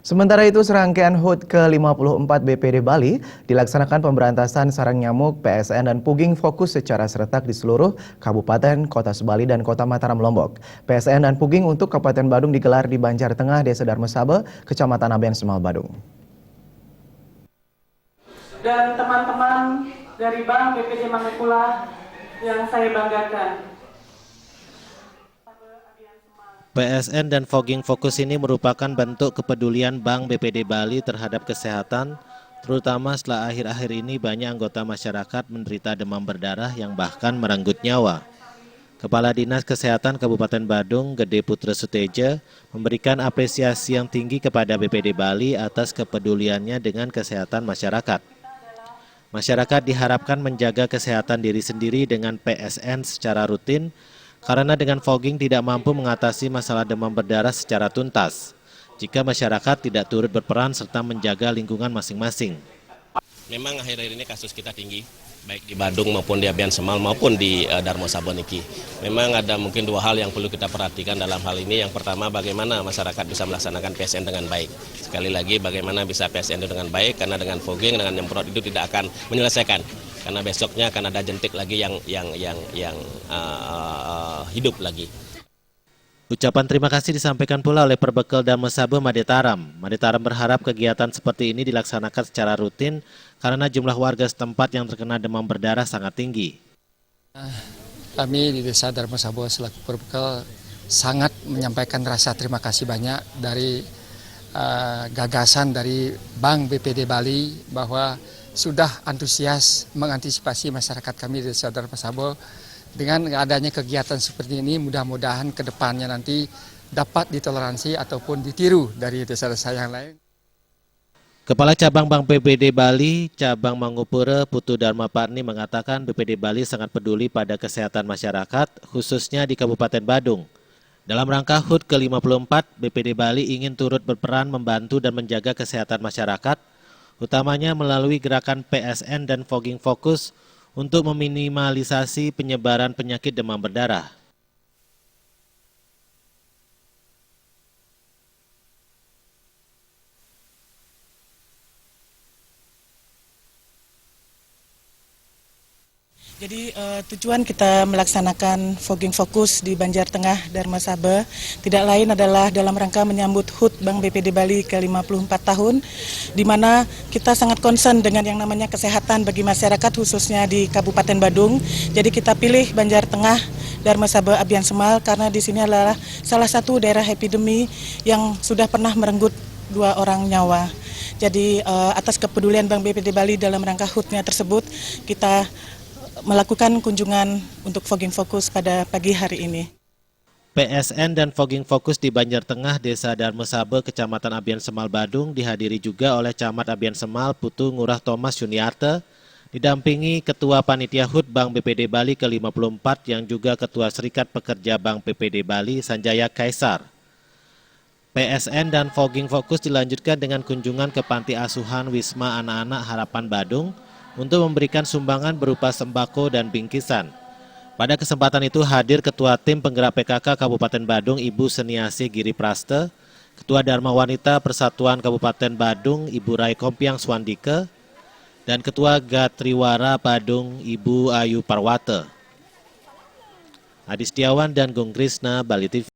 Sementara itu, serangkaian HUT ke-54 BPD Bali dilaksanakan pemberantasan sarang nyamuk, PSN, dan Pugging fokus secara serentak di seluruh kabupaten, kota Sebali, dan kota Mataram, Lombok. PSN dan Pugging untuk Kabupaten Badung digelar di Banjar Tengah, Desa Darmasabe, Kecamatan Abian Semal, Badung. Dan teman-teman dari Bank BPD Mangekula yang saya banggakan. PSN dan Fogging Fokus ini merupakan bentuk kepedulian Bank BPD Bali terhadap kesehatan, terutama setelah akhir-akhir ini banyak anggota masyarakat menderita demam berdarah yang bahkan merenggut nyawa. Kepala Dinas Kesehatan Kabupaten Badung, Gede Putra Suteja, memberikan apresiasi yang tinggi kepada BPD Bali atas kepeduliannya dengan kesehatan masyarakat. Masyarakat diharapkan menjaga kesehatan diri sendiri dengan PSN secara rutin, karena dengan fogging tidak mampu mengatasi masalah demam berdarah secara tuntas, jika masyarakat tidak turut berperan serta menjaga lingkungan masing-masing. Memang akhir-akhir ini kasus kita tinggi, baik di Badung maupun di Abian Semal maupun di Darmasabe niki. Memang ada mungkin dua hal yang perlu kita perhatikan dalam hal ini. Yang pertama, bagaimana masyarakat bisa melaksanakan PSN dengan baik. Sekali lagi, bagaimana bisa PSN itu dengan baik, karena dengan fogging, dengan nyemprot itu tidak akan menyelesaikan. Karena besoknya akan ada jentik lagi yang hidup lagi. Ucapan terima kasih disampaikan pula oleh Perbekel Darmasabe Madetaram. Madetaram berharap kegiatan seperti ini dilaksanakan secara rutin karena jumlah warga setempat yang terkena demam berdarah sangat tinggi. Kami di Desa Darmasabe selaku Perbekel sangat menyampaikan rasa terima kasih banyak dari gagasan dari Bank BPD Bali bahwa sudah antusias mengantisipasi masyarakat kami di Desa Darmasabe. Dengan adanya kegiatan seperti ini, mudah-mudahan ke depannya nanti dapat ditoleransi ataupun ditiru dari desa-desa yang lain. Kepala Cabang Bank BPD Bali, Cabang Mangupura, Putu Dharma Parni mengatakan BPD Bali sangat peduli pada kesehatan masyarakat, khususnya di Kabupaten Badung. Dalam rangka HUT ke-54, BPD Bali ingin turut berperan membantu dan menjaga kesehatan masyarakat, utamanya melalui gerakan PSN dan Fogging Fokus, untuk meminimalisasi penyebaran penyakit demam berdarah. Jadi tujuan kita melaksanakan Fogging Fokus di Banjar Tengah, Darmasabe tidak lain adalah dalam rangka menyambut HUT Bank BPD Bali ke-54 tahun, di mana kita sangat concern dengan yang namanya kesehatan bagi masyarakat khususnya di Kabupaten Badung. Jadi kita pilih Banjar Tengah, Darmasabe, Abian Semal karena di sini adalah salah satu daerah epidemi yang sudah pernah merenggut 2 orang nyawa. Jadi atas kepedulian Bank BPD Bali dalam rangka HUT-nya tersebut, kita melakukan kunjungan untuk Fogging Fokus pada pagi hari ini. PSN dan Fogging Fokus di Banjar Tengah, Desa Darmasabe, Kecamatan Abian Semal, Badung dihadiri juga oleh Camat Abian Semal, Putu Ngurah Thomas Yuniarte, didampingi Ketua Panitia HUT Bank BPD Bali ke-54 yang juga Ketua Serikat Pekerja Bank BPD Bali, Sanjaya Kaisar. PSN dan Fogging Fokus dilanjutkan dengan kunjungan ke Panti Asuhan Wisma Anak-anak Harapan Badung, untuk memberikan sumbangan berupa sembako dan bingkisan. Pada kesempatan itu hadir Ketua Tim Penggerak PKK Kabupaten Badung Ibu Seniasi Giri Praste, Ketua Dharma Wanita Persatuan Kabupaten Badung Ibu Rai Kompiang Swandike, dan Ketua Gatriwara Badung Ibu Ayu Parwate. Adi Setiawan dan Gung Krisna, Bali TV.